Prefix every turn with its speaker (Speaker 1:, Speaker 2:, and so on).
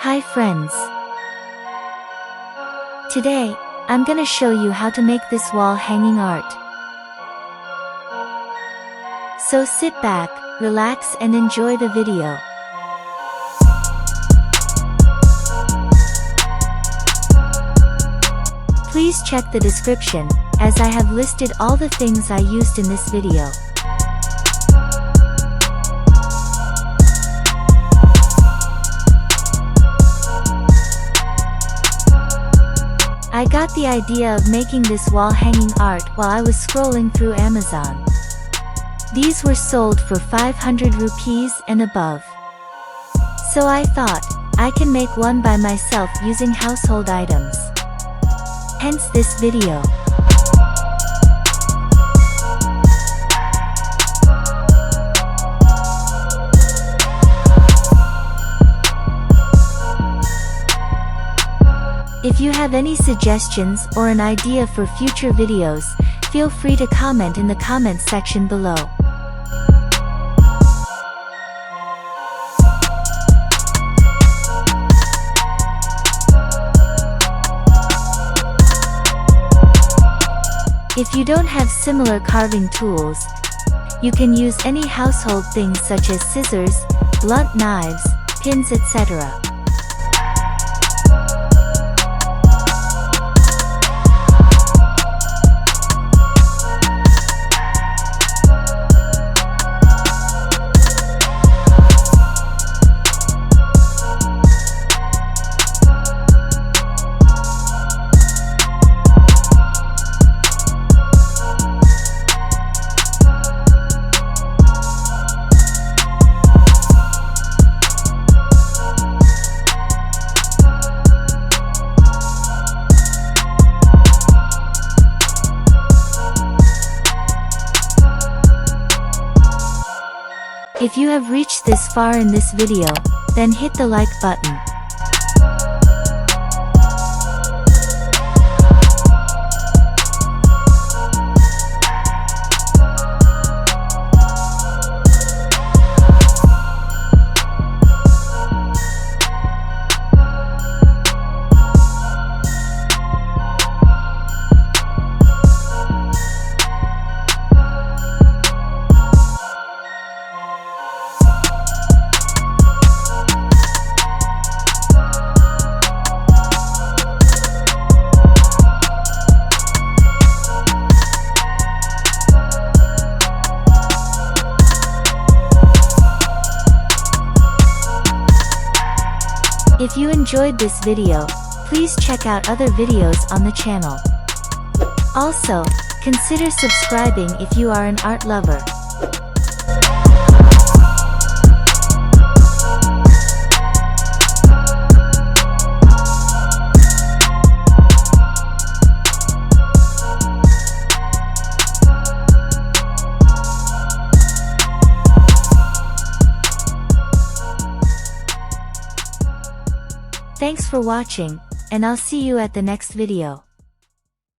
Speaker 1: Hi friends. Today, I'm gonna show you how to make this wall hanging art. So sit back, relax and enjoy the video. Please check the description, as I have listed all the things I used in this video. I got the idea of making this wall hanging art while I was scrolling through Amazon. These were sold for 500 rupees and above. So I thought, I can make one by myself using household items. Hence this video. If you have any suggestions or an idea for future videos, feel free to comment in the comments section below. If you don't have similar carving tools, you can use any household things such as scissors, blunt knives, pins, etc. If you have reached this far in this video, then hit the like button. If you enjoyed this video, please check out other videos on the channel. Also, consider subscribing if you are an art lover. Thanks for watching, and I'll see you at the next video.